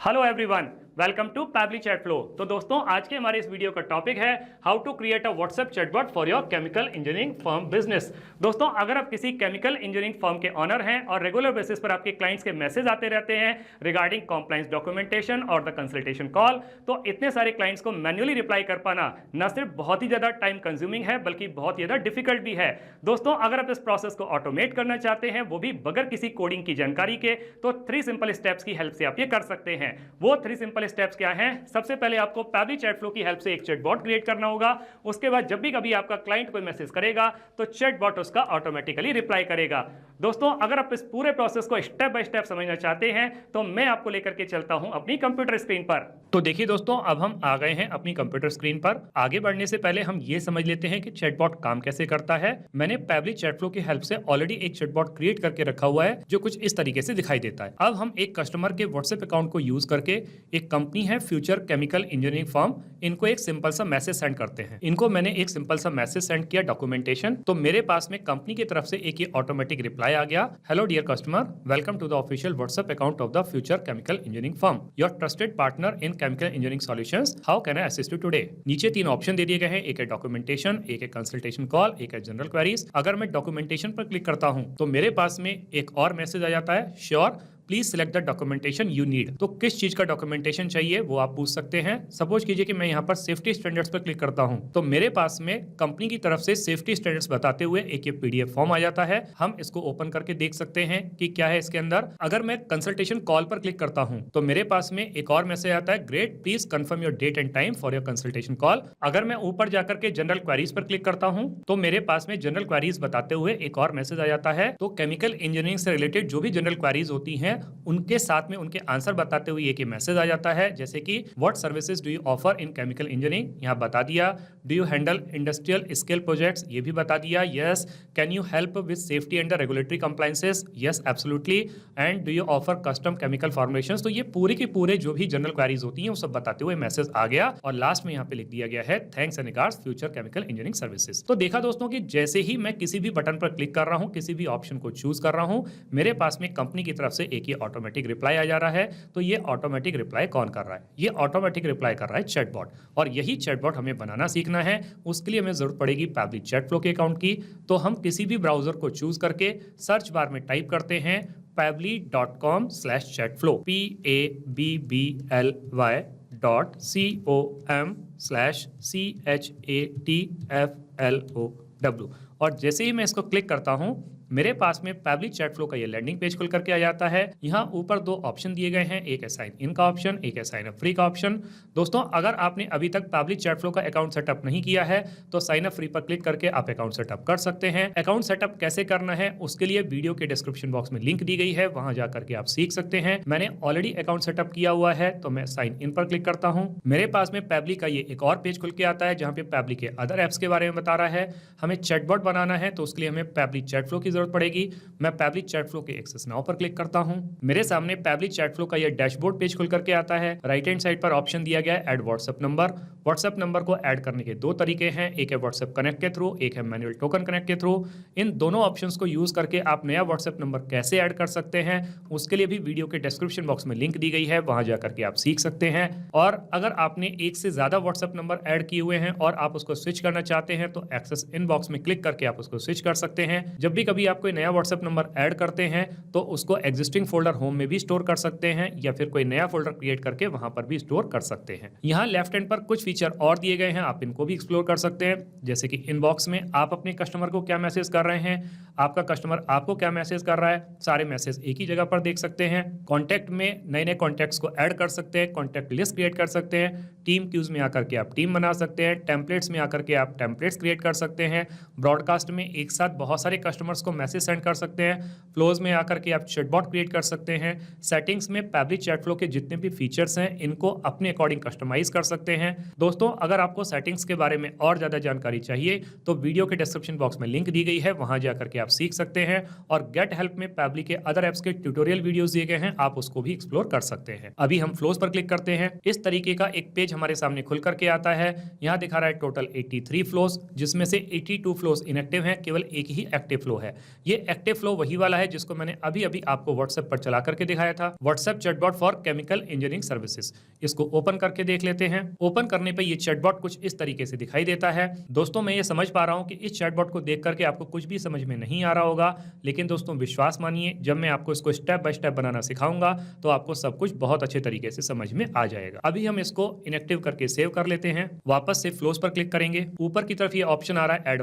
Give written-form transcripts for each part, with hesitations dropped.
Hello everyone, welcome to Pabbly chat flow. तो दोस्तों, आज के हमारे इस वीडियो का टॉपिक है how to create a WhatsApp chatbot for your chemical engineering firm business. दोस्तों, अगर आप किसी केमिकल इंजीनियरिंग फर्म के ऑनर हैं और रेगुलर बेसिस पर आपके क्लाइंट्स के मैसेज आते रहते हैं रिगार्डिंग कॉम्प्लायंस डॉक्यूमेंटेशन और द कंसल्टेशन कॉल, तो इतने सारे क्लाइंट्स को मैन्युअली रिप्लाई कर पाना न सिर्फ बहुत ही ज्यादा टाइम कंज्यूमिंग है बल्कि बहुत ही ज्यादा डिफिकल्ट भी है। दोस्तों, अगर आप इस प्रोसेस को ऑटोमेट करना चाहते हैं, वो भी बगैर किसी कोडिंग की जानकारी के, तो 3 सिंपल स्टेप्स की हेल्प से आप ये कर सकते हैं। वो 3 सिंपल स्टेप्स क्या हैं? सबसे पहले आपको पैबली चैट फ्लो की हेल्प से एक चैटबॉट क्रिएट करना होगा। उसके बाद जब भी कभी आपका क्लाइंट कोई मैसेज करेगा तो चैटबॉट उसका ऑटोमेटिकली रिप्लाई करेगा। दोस्तों, अगर आप इस पूरे प्रोसेस को स्टेप बाय स्टेप समझना चाहते हैं तो मैं आपको लेकर के चलता हूं अपनी कंप्यूटर स्क्रीन पर। तो देखिए दोस्तों, अब हम आ गए हैं अपनी कंप्यूटर स्क्रीन पर। आगे बढ़ने से पहले हम ये समझ लेते हैं कि चैटबॉट काम कैसे करता है। मैंने पैबली चैट फ्लो की हेल्प से ऑलरेडी एक चैटबॉट क्रिएट करके रखा हुआ है जो कुछ इस तरीके से दिखाई देता है। अब हम एक कस्टमर के व्हाट्सएप अकाउंट को यूज करके, एक कंपनी है फ्यूचर केमिकल इंजीनियरिंग फर्म, इनको एक सिंपल सा मैसेज सेंड करते हैं। इनको मैंने एक सिंपल सा मैसेज सेंड किया डॉक्यूमेंटेशन, तो मेरे पास में कंपनी की तरफ से एक ये ऑटोमेटिक रिप्लाई आ गया, hello dear customer, welcome to the official WhatsApp account of the future chemical engineering firm, your trusted partner in chemical engineering solutions, how can I assist you today. नीचे 3 option दे दिए गए हैं, एक है documentation, एक है कंसल्टेशन कॉल, एक है जनरल क्वेरीज। अगर मैं डॉक्यूमेंटेशन पर क्लिक करता हूं तो मेरे पास में एक और मैसेज आ जाता है, sure please select the documentation you need. तो किस चीज का डॉक्यूमेंटेशन चाहिए वो आप पूछ सकते हैं। सपोज कीजिए कि मैं यहाँ पर सेफ्टी स्टैंडर्ड्स पर क्लिक करता हूँ तो मेरे पास में कंपनी की तरफ से सेफ्टी स्टैंडर्ड्स बताते हुए एक ये पीडीएफ फॉर्म आ जाता है। हम इसको ओपन करके देख सकते हैं कि क्या है इसके अंदर। अगर मैं कंसल्टेशन कॉल पर क्लिक करता हूँ तो मेरे पास में एक और मैसेज आता है, great, please confirm your date and time for your consultation call. अगर मैं ऊपर जाकर के जनरल क्वेरीज पर क्लिक करता हूँ तो मेरे पास में जनरल क्वेरीज बताते हुए एक और मैसेज आ जाता है। तो केमिकल इंजीनियरिंग से रिलेटेड जो भी जनरल क्वेरीज होती हैं उनके साथ में उनके आंसर बताते हुए एक मैसेज आ जाता है, जैसे कि what services do you offer in chemical engineering, यहाँ बता दिया। Do you handle industrial scale projects, ये भी बता दिया। Yes. Can you help with safety and the regulatory compliances, yes absolutely. And do you offer custom chemical formulations. तो ये पूरे के पूरे जो भी जनरल क्वेरीज होती हैं वो सब बताते हुए मैसेज आ गया और लास्ट में यहाँ पे लिख दिया गया है, thanks and regards future chemical engineering services. तो देखा दोस्तों कि जैसे ही मैं किसी भी बटन पर क्लिक कर रहा हूँ, किसी भी ऑप्शन को चूज कर रहा हूँ, मेरे पास में कंपनी की तरफ से एक ये ऑटोमेटिक रिप्लाई आ जा रहा है। तो ये ऑटोमेटिक रिप्लाई कौन कर रहा है? ये ऑटोमेटिक रिप्लाई कर रहा है चैटबॉट। और यही चैटबॉट हमें बनाना सीखना है। उसके लिए हमें जरूरत पड़ेगी पैबली चैट फ्लो के अकाउंट की। तो हम किसी भी ब्राउजर को चूज करके सर्च बार में टाइप करते हैं pabbly.com/chatflow, pabbly.com/chatflow। और जैसे ही मैं इसको क्लिक करता हूं मेरे पास में पैबली चैट फ्लो का ये लैंडिंग पेज खुल करके आ जाता है। यहाँ ऊपर 2 ऑप्शन दिए गए हैं, एक है साइन इन का ऑप्शन, एक है साइन अप फ्री का ऑप्शन। दोस्तों, अगर आपने अभी तक पैबली चैट फ्लो का अकाउंट सेटअप नहीं किया है तो साइन अप फ्री पर क्लिक करके आप अकाउंट सेटअप कर सकते हैं। अकाउंट सेटअप कैसे करना है उसके लिए वीडियो के डिस्क्रिप्शन बॉक्स में लिंक दी गई है, वहां जाकर के आप सीख सकते हैं। मैंने ऑलरेडी अकाउंट सेटअप किया हुआ है तो मैं साइन इन पर क्लिक करता हूँ। मेरे पास में पैबली का ये एक और पेज खुल के आता है जहाँ पे पैबली के अदर एप्स के बारे में बता रहा है। हमें चैटबॉट बनाना है तो उसके लिए हमें पैबली चैट फ्लो की जरूरत पड़ेगी। मैं पैबली चैट फ्लो के एक्सेस नाउ पर क्लिक करता हूं। मेरे सामने पैबली चैट फ्लो का यह डैशबोर्ड पेज खुल करके आता है। राइट हैंड साइड पर ऑप्शन दिया गया है add WhatsApp number. WhatsApp number को ऐड करने के 2 तरीके हैं, एक है व्हाट्सएप कनेक्ट के थ्रू, एक है मैनुअल टोकन कनेक्ट के थ्रू। इन दोनों ऑप्शंस को यूज करके आप नया व्हाट्सएप नंबर कैसे ऐड कर सकते हैं उसके लिए भी वीडियो के डिस्क्रिप्शन बॉक्स में लिंक दी गई है, वहां जाकर के आप सीख सकते हैं। और अगर आपने एक से ज्यादा व्हाट्सएप नंबर ऐड किए हुए हैं और आप उसको स्विच करना चाहते हैं तो एक्सेस इनबॉक्स में क्लिक करके आप उसको स्विच कर सकते हैं। जब भी कभी आप कोई नया व्हाट्सएप नंबर ऐड करते हैं तो उसको एग्जिस्टिंग फोल्डर होम में भी स्टोर कर सकते हैं या फिर कोई नया फोल्डर क्रिएट करके वहां पर भी स्टोर कर सकते हैं। यहाँ लेफ्ट हैंड पर कुछ फीचर और दिए गए हैं, आप इनको भी एक्सप्लोर कर सकते हैं। जैसे कि इनबॉक्स में आप अपने कस्टमर को क्या मैसेज कर रहे हैं, आपका कस्टमर आपको क्या मैसेज कर रहा है, सारे मैसेज एक ही जगह पर देख सकते हैं। कॉन्टैक्ट में नए नए कॉन्टैक्ट्स को ऐड कर सकते हैं, कॉन्टैक्ट लिस्ट क्रिएट कर सकते हैं। टीम क्यूज में आकर के आप टीम बना सकते हैं, टेम्पलेट्स में आकर के आप टेम्पलेट्स क्रिएट कर सकते हैं। ब्रॉडकास्ट में एक साथ बहुत सारे कस्टमर्स को मैसेज सेंड कर सकते हैं। फ्लोज में आकर के आप चैटबॉट क्रिएट कर सकते हैं। सेटिंग्स में पैबली चैट फ्लो के जितने भी फीचर्स हैं इनको अपने अकॉर्डिंग कस्टमाइज कर सकते हैं। दोस्तों, अगर आपको सेटिंग्स के बारे में और ज्यादा जानकारी चाहिए तो वीडियो के डिस्क्रिप्शन बॉक्स में लिंक दी गई है, वहां जाकर के आप सीख सकते हैं। और गेट हेल्प में पैबली के अदर एप्स के ट्यूटोरियल वीडियोस दिए गए हैं, आप उसको भी एक्सप्लोर कर सकते हैं। अभी हम फ्लोज पर क्लिक करते हैं। इस तरीके का एक पेज हमारे सामने खुल करके आता है। यहाँ दिखा रहा है टोटल 83 फ्लोज, जिसमें से 82 फ्लोज इनएक्टिव हैं, केवल एक ही एक्टिव फ्लो है। ये एक्टिव फ्लो वही वाला है जिसको मैंने अभी अभी आपको व्हाट्सएप पर चला करके दिखाया था, WhatsApp chatbot for chemical engineering services. इसको ओपन करके देख लेते हैं। ओपन करने पे ये चैटबॉट कुछ इस तरीके से दिखाई देता है। दोस्तों मैं ये समझ पा रहा हूँ कि इस चैटबॉट को देख करके आपको कुछ भी समझ में नहीं आ रहा होगा, लेकिन दोस्तों विश्वास मानिए, जब मैं आपको इसको स्टेप बाय स्टेप बनाना सिखाऊंगा तो आपको सब कुछ बहुत अच्छे तरीके से समझ में आ जाएगा। अभी हम इसको इनएक्टिव करके सेव कर लेते हैं। वापस से फ्लोज पर क्लिक करेंगे। ऊपर की तरफ ये ऑप्शन आ रहा है ऐड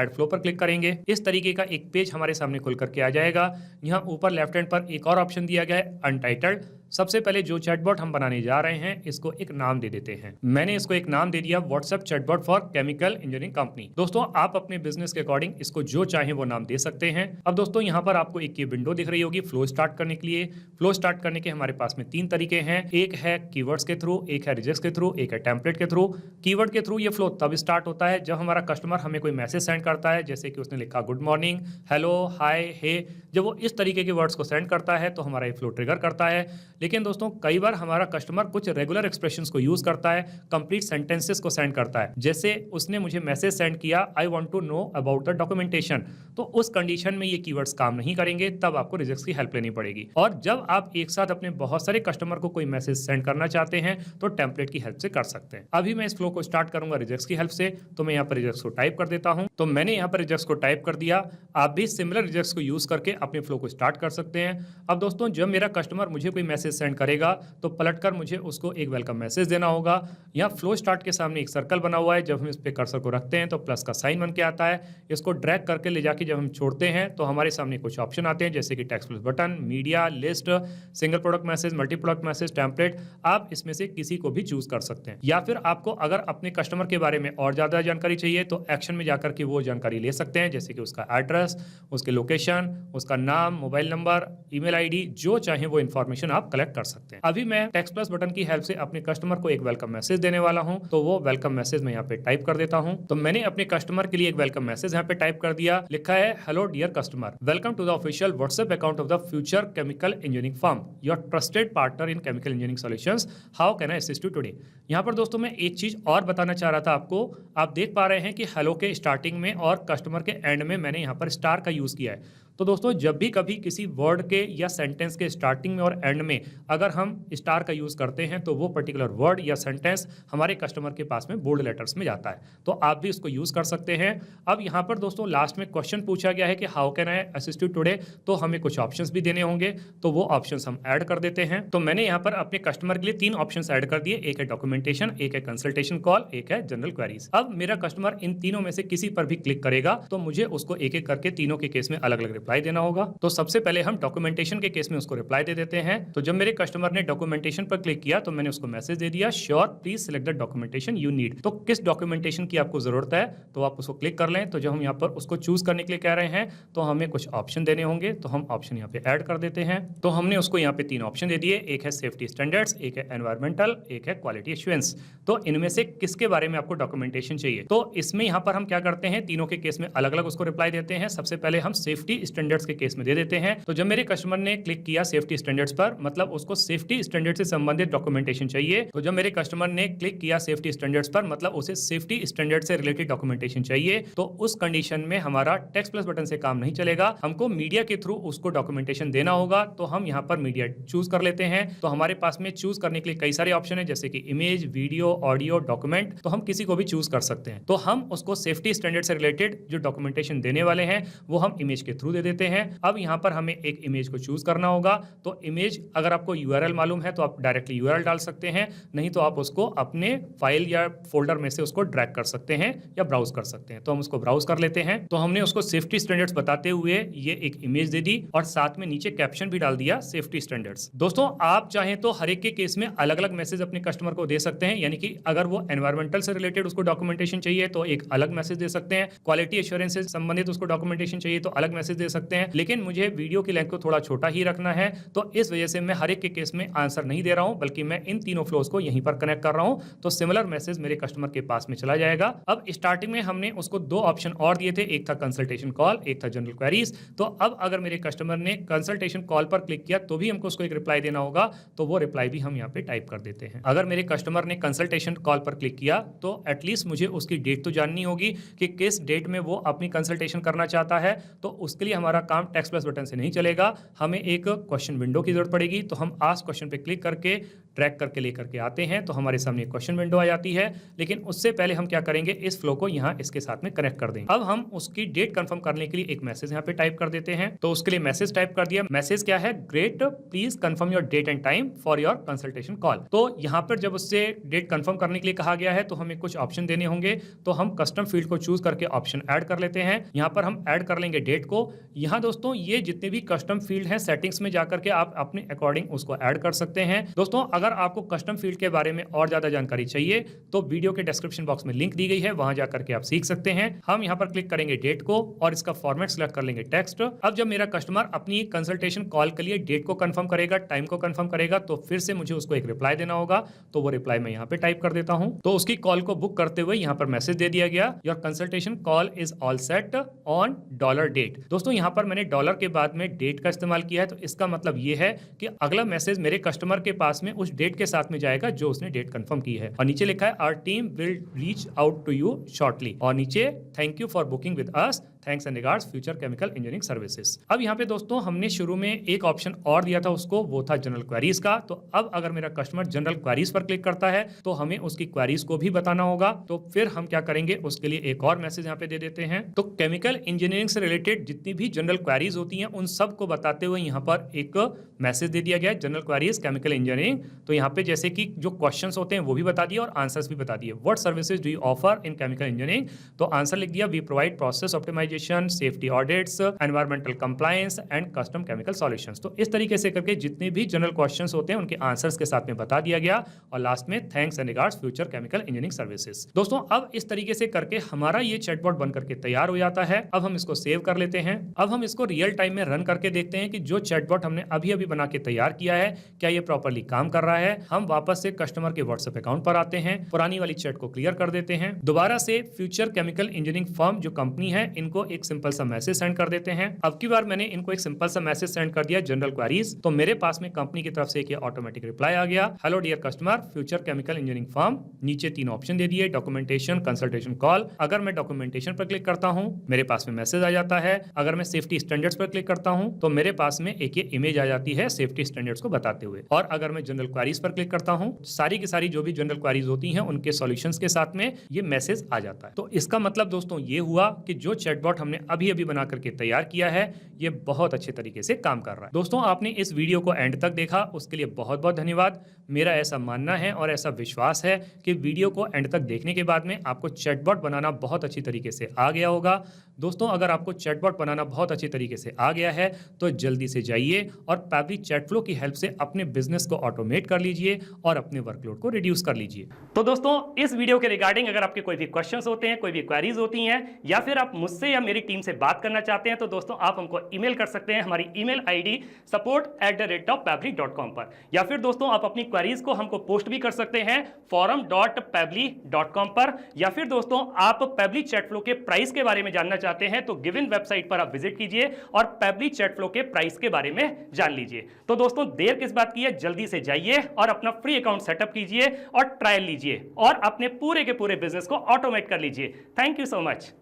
फ्लो पर क्लिक करेंगे। इस तरीके का एक पेज हमारे सामने खुल करके आ जाएगा। यहाँ ऊपर लेफ्ट हैंड पर एक और ऑप्शन दिया गया है अनटाइटल्ड। सबसे पहले जो चैटबॉट हम बनाने जा रहे हैं इसको एक नाम दे देते हैं। मैंने इसको एक नाम दे दिया WhatsApp chatbot for chemical engineering company. दोस्तों आप अपने बिजनेस के अकॉर्डिंग इसको जो चाहे वो नाम दे सकते हैं। अब दोस्तों यहाँ पर आपको एक ये विंडो दिख रही होगी फ्लो स्टार्ट करने के लिए। फ्लो स्टार्ट करने के हमारे पास में 3 तरीके हैं। एक है कीवर्ड्स के थ्रू, एक है रिजेक्ट्स के थ्रू, एक है टेम्पलेट के थ्रू। कीवर्ड के थ्रू ये फ्लो तब स्टार्ट होता है जब हमारा कस्टमर हमें कोई मैसेज सेंड करता है, जैसे कि उसने लिखा गुड मॉर्निंग, हेलो, हाय, हे। जब वो इस तरीके के वर्ड्स को सेंड करता है तो हमारा ये फ्लो ट्रिगर करता है। लेकिन दोस्तों कई बार हमारा कस्टमर कुछ रेगुलर एक्सप्रेशंस को यूज करता है, कंप्लीट सेंटेंसेस को सेंड करता है। जैसे उसने मुझे मैसेज सेंड किया I want to know about the documentation, तो उस कंडीशन में ये कीवर्ड्स काम नहीं करेंगे, तब आपको रिजेक्ट्स की हेल्प लेनी पड़ेगी। और जब आप एक साथ अपने बहुत सारे कस्टमर को कोई मैसेज सेंड करना चाहते हैं तो टेम्पलेट की हेल्प से कर सकते हैं। अभी मैं इस फ्लो को स्टार्ट करूंगा रिजेक्ट्स की हेल्प से, तो मैं यहाँ पर रिजेक्ट्स को टाइप कर देता हूं। तो मैंने यहाँ पर रिजेक्ट्स को टाइप कर दिया। आप भी सिमिलर रिजेक्ट्स को यूज करके अपने फ्लो को स्टार्ट कर सकते हैं। अब दोस्तों जब मेरा कस्टमर मुझे कोई मैसेज सेंड करेगा तो पलटकर मुझे उसको एक वेलकम मैसेज देना होगा। यहाँ फ्लो स्टार्ट के सामने एक सर्कल बना हुआ है, जब हम इस पे कर्सर को रखते हैं तो प्लस का साइन बन के आता है। इसको ड्रैग करके ले जाके जब हम छोड़ते हैं तो हमारे सामने कुछ ऑप्शन आते हैं, जैसे कि text plus button, media, list, single product message, multi product message, template. आप इसमें से किसी को भी चूज कर सकते हैं। या फिर आपको अगर अपने कस्टमर के बारे में और ज्यादा जानकारी चाहिए तो एक्शन में जाकर के वो जानकारी ले सकते हैं, जैसे कि उसका एड्रेस, उसके लोकेशन, उसका नाम, मोबाइल नंबर, ईमेल आईडी, जो चाहे वो इन्फॉर्मेशन आप कलेक्ट कर सकते हैं। अभी मैं टेक्स्ट प्लस बटन की हेल्प से अपने कस्टमर को एक वेलकम मैसेज देने वाला हूं, तो वो वेलकम मैसेज मैं यहाँ पे टाइप कर देता हूं। तो मैंने अपने कस्टमर के लिए एक वेलकम मैसेज यहाँ पे टाइप कर दिया। लिखा है hello dear customer, welcome to the official WhatsApp account of the future chemical engineering firm, your trusted partner in chemical engineering solutions, how can I assist you today. यहाँ पर दोस्तों मैं एक चीज और बताना चाह रहा था आपको। आप देख पा रहे हैं कि हेलो के स्टार्टिंग में और कस्टमर के एंड में मैंने यहाँ पर स्टार का यूज किया है। तो दोस्तों जब भी कभी किसी वर्ड के या सेंटेंस के स्टार्टिंग में और एंड में अगर हम स्टार का यूज करते हैं तो वो पर्टिकुलर वर्ड या सेंटेंस हमारे कस्टमर के पास में बोल्ड लेटर्स में जाता है। तो आप भी इसको यूज कर सकते हैं। अब यहाँ पर दोस्तों लास्ट में क्वेश्चन पूछा गया है कि how can I assist you today, तो हमें कुछ ऑप्शंस भी देने होंगे, तो वो ऑप्शंस हम ऐड कर देते हैं। तो मैंने यहाँ पर अपने कस्टमर के लिए 3 ऑप्शंस ऐड कर दिए। एक है डॉक्यूमेंटेशन, एक है कंसल्टेशन कॉल, एक है जनरल क्वेरीज। अब मेरा कस्टमर इन तीनों में से किसी पर भी क्लिक करेगा तो मुझे उसको एक एक करके तीनों के केस में अलग अलग रिप्लाई देना होगा। तो सबसे पहले हम डॉक्यूमेंटेशन के केस में उसको रिप्लाई दे देते हैं। तो जब मेरे कस्टमर ने डॉक्यूमेंटेशन पर क्लिक किया तो मैंने उसको मैसेज दे दिया sure please select the documentation you need. तो किस डॉक्यूमेंटेशन की आपको जरूरत है तो आप उसको क्लिक कर लें। तो जब हम यहाँ पर उसको चूज करने के लिए कह रहे हैं तो हमें कुछ ऑप्शन देने होंगे, तो हम ऑप्शन यहाँ पे ऐड कर देते हैं। तो हमने उसको यहाँ पे 3 ऑप्शन दे दिए, एक है सेफ्टी स्टैंडर्ड्स, एक है एनवायरमेंटल, एक है क्वालिटी एश्योरेंस। तो इनमें से किसके बारे में आपको डॉक्यूमेंटेशन चाहिए, तो इसमें यहाँ पर हम क्या करते हैं, तीनों के केस में अलग अलग उसको रिप्लाई देते हैं। सबसे पहले हम सेफ्टी स्टैंडर्ड्स के केस में दे देते हैं। तो जब मेरे कस्टमर ने क्लिक किया सेफ्टी स्टैंडर्ड्स पर, मतलब उसको सेफ्टी स्टैंडर्ड से संबंधित डॉक्यूमेंटेशन चाहिए। तो जब मेरे कस्टमर ने क्लिक किया सेफ्टी स्टैंडर्ड्स पर, मतलब उसे सेफ्टी स्टैंडर्ड से रिलेटेड डॉक्यूमेंटेशन चाहिए, तो उस कंडीशन में हमारा टेक्स्ट प्लस बटन से काम नहीं चलेगा, हमको मीडिया के थ्रू उसको डॉक्यूमेंटेशन देना होगा। तो हम यहाँ पर मीडिया चूज कर लेते हैं। तो हमारे पास में चूज करने के लिए कई सारे ऑप्शन है, जैसे कि इमेज, वीडियो, ऑडियो, डॉक्यूमेंट। तो हम किसी को भी चूज कर सकते हैं। तो हम उसको सेफ्टी स्टैंडर्ड से रिलेटेड जो डॉक्यूमेंटेशन देने वाले हैं वो हम इमेज के थ्रू दे देते हैं। अब यहाँ पर हमें एक इमेज को चूज करना होगा। तो इमेज अगर आपको यूआरएल मालूम है तो आप डायरेक्टली यूआरएल डाल सकते हैं, नहीं तो आप उसको अपने फाइल या फोल्डर में से उसको ड्रैग कर सकते हैं या ब्राउज कर सकते हैं। तो हम उसको ब्राउज कर लेते हैं। तो हमने उसको सेफ्टी स्टैंडर्ड्स बताते हुए ये एक इमेज दे दी और साथ में नीचे कैप्शन भी डाल दिया सेफ्टी स्टैंडर्ड्स। दोस्तों आप चाहें तो हर एक के केस में अलग अलग मैसेज अपने कस्टमर को दे सकते हैं, यानी कि अगर वो एनवायरमेंटल से रिलेटेड उसको डॉक्यूमेंटेशन चाहिए तो एक अलग मैसेज दे सकते हैं, क्वालिटी एश्योरेंस से संबंधित उसको डॉक्यूमेंटेशन चाहिए तो अलग मैसेज दे सकते हैं। लेकिन मुझे वीडियो की लेंथ को थोड़ा छोटा ही रखना है, तो इस वजह से मैं हर एक के केस में आंसर नहीं दे रहा हूं, बल्कि मैं इन तीनों फ्लोज को यहीं पर कनेक्ट कर रहा हूं। तो सिमिलर मैसेज मेरे कस्टमर के पास में चला जाएगा। अब स्टार्टिंग में हमने उसको 2 ऑप्शन और दिए थे, एक था कंसल्टेशन कॉल, एक था जनरल क्वेरीज। तो अब अगर मेरे कस्टमर ने कंसल्टेशन कॉल पर क्लिक किया तो भी हमको उसको एक रिप्लाई देना होगा, तो वो रिप्लाई भी हम यहाँ पे टाइप कर देते हैं। अगर मेरे कस्टमर ने कंसल्टेशन कॉल पर क्लिक किया तो एटलीस्ट मुझे उसकी डेट तो जाननी होगी कि किस डेट में वो अपनी कंसल्टेशन करना चाहता है। तो उसके लिए हमारा काम टेक्स्ट प्लस बटन से नहीं चलेगा, हमें एक क्वेश्चन विंडो की जरूरत पड़ेगी। तो हम आस्क क्वेश्चन पे क्लिक करके ट्रैक करके लेकर के आते हैं तो हमारे सामने क्वेश्चन विंडो आ जाती है। लेकिन उससे पहले हम क्या करेंगे, इस फ्लो को यहाँ इसके साथ में कनेक्ट कर देंगे। अब हम उसकी डेट कंफर्म करने के लिए एक मैसेज यहाँ पे टाइप कर देते हैं। तो उसके लिए मैसेज टाइप कर दिया। मैसेज क्या है, great, please confirm your date and time for your consultation call. तो यहाँ पर जब उससे डेट कंफर्म करने के लिए कहा गया है तो हमें कुछ ऑप्शन देने होंगे। तो हम कस्टम फील्ड को चूज करके ऑप्शन ऐड कर लेते हैं। यहाँ पर हम ऐड कर लेंगे डेट को। यहाँ दोस्तों ये जितने भी कस्टम फील्ड है, सेटिंग्स में जाकर के आप अपने अकॉर्डिंग उसको ऐड कर सकते हैं। दोस्तों अगर आपको कस्टम फील्ड के बारे में और ज्यादा जानकारी चाहिए तो वीडियो के डिस्क्रिप्शन बॉक्स में लिंक दी गई है, वहां जाकर के आप सीख सकते हैं। हम यहाँ पर क्लिक करेंगे डेट को और इसका फॉर्मेट सिलेक्ट कर लेंगे टेक्स्ट। अब जब मेरा कस्टमर अपनी कंसल्टेशन कॉल के लिए डेट को कंफर्म करेगा, टाइम को कंफर्म करेगा, तो फिर से मुझे उसको एक रिप्लाई देना होगा। तो वो रिप्लाई मैं यहाँ पे टाइप कर देता हूँ। तो उसकी कॉल को बुक करते हुए यहाँ पर मैसेज दे दिया गया, your consultation call is all set on dollar date. दोस्तों यहाँ पर मैंने डॉलर के बाद में डेट का इस्तेमाल किया है। तो इसका मतलब ये है कि अगला मैसेज मेरे कस्टमर के पास में उस डेट के साथ में जाएगा जो उसने डेट कंफर्म की है। और नीचे लिखा है our team will reach out to you shortly, और नीचे thank you for booking with us, thanks and regards future chemical engineering services. अब यहाँ पे दोस्तों हमने शुरू में एक ऑप्शन और दिया था उसको, वो था जनरल क्वेरीज का। तो अब अगर मेरा कस्टमर जनरल क्वेरीज पर क्लिक करता है तो हमें उसकी क्वेरीज को भी बताना होगा। तो फिर हम क्या करेंगे, उसके लिए एक और मैसेज यहाँ पे दे देते हैं। तो केमिकल इंजीनियरिंग से रिलेटेड जितनी भी जनरल क्वेरीज होती हैं उन सब को बताते हुए यहाँ पर एक मैसेज दे दिया गया है, जनरल क्वेरीज केमिकल इंजीनियरिंग। तो यहाँ पे जैसे कि जो क्वेश्चंस होते हैं वो भी बता दिए और आंसर्स भी बता दिए। What services do you offer in chemical engineering? तो आंसर लिख दिया, we provide process optimisation, safety audits, environmental compliance and custom chemical solutions. तो इस तरीके से करके जितने भी जनरल क्वेश्चंस होते हैं उनके आंसर्स के साथ में बता दिया गया और लास्ट में thanks and regards future chemical engineering services. दोस्तों अब इस तरीके से करके हमारा ये चैटबॉट बन करके तैयार हो जाता है। अब हम इसको सेव कर लेते हैं। अब हम इसको रियल टाइम में रन करके देखते हैं कि जो चैटबॉट हमने अभी अभी बना के तैयार किया है क्या ये प्रॉपर्ली काम कर रहा है। हम वापस से कस्टमर के व्हाट्सएप अकाउंट पर आते हैं, पुरानी वाली चैट को क्लियर कर देते हैं, दोबारा से फ्यूचर केमिकल इंजीनियरिंग फर्म जो कंपनी है इनको एक सिंपल सा मैसेज सेंड कर देते हैं। अब की बार मैंने इनको एक सिंपल सा मैसेज सेंड कर दिया जनरल क्वेरीज। तो मेरे पास में कंपनी की तरफ से एक ऑटोमेटिक रिप्लाई आ गया, hello dear customer future chemical engineering firm. नीचे 3 ऑप्शन दे दिए, डॉक्यूमेंटेशन, कंसल्टेशन कॉल। अगर मैं डॉक्यूमेंटेशन पर क्लिक करता हूं मेरे पास में मैसेज आ जाता है। अगर मैं सेफ्टी स्टैंडर्ड्स पर क्लिक करता हूं तो मेरे पास में एक ये इमेज आ जाती है सेफ्टी स्टैंडर्ड्स को बताते हुए। और अगर मैं जनरल क्वेरीज पर क्लिक करता हूं सारी की सारी जो भी जनरल क्वेरीज होती हैं उनके सॉल्यूशंस के साथ में ये मैसेज आ जाता है। तो इसका मतलब दोस्तों ये हुआ कि जो चैटबॉट हमने अभी अभी बना करके तैयार किया है ये बहुत अच्छे तरीके से काम कर रहा है। दोस्तों आपने इस वीडियो को एंड तक देखा उसके लिए बहुत बहुत धन्यवाद। मेरा ऐसा मानना है और ऐसा विश्वास है कि वीडियो को एंड तक देखने के बाद में आपको चैटबॉट बनाना बहुत अच्छी तरीके से आ गया होगा। दोस्तों अगर आपको चैटबॉट बनाना बहुत अच्छी तरीके से आ गया है तो जल्दी से जाइए और पैबली चैटफ्लो की हेल्प से अपने बिजनेस को ऑटोमेट कर लीजिए और अपने वर्कलोड को रिड्यूस कर लीजिए। तो दोस्तों इस वीडियो के रिगार्डिंग अगर आपके कोई भी क्वेश्चंस होते हैं, कोई भी क्वेरीज होती हैं या फिर आप मुझसे या मेरी टीम से बात करना चाहते हैं तो दोस्तों आप हमको ईमेल कर सकते हैं हमारी ईमेल आईडी support@pably.com पर, या फिर दोस्तों आप अपनी क्वेरीज को हमको पोस्ट भी कर सकते हैं forum.pably.com पर, या फिर दोस्तों आप पैबली चैटफ्लो के प्राइस के बारे में जानना चाहते हैं तो गिवन वेबसाइट पर आप विजिट कीजिए और पैबली चैटफ्लो के प्राइस के बारे में जान लीजिए। तो दोस्तों देर किस बात की है, जल्दी से जाइए और अपना फ्री अकाउंट सेटअप कीजिए और ट्रायल लीजिए और अपने पूरे के पूरे बिजनेस को ऑटोमेट कर लीजिए। Thank you so much.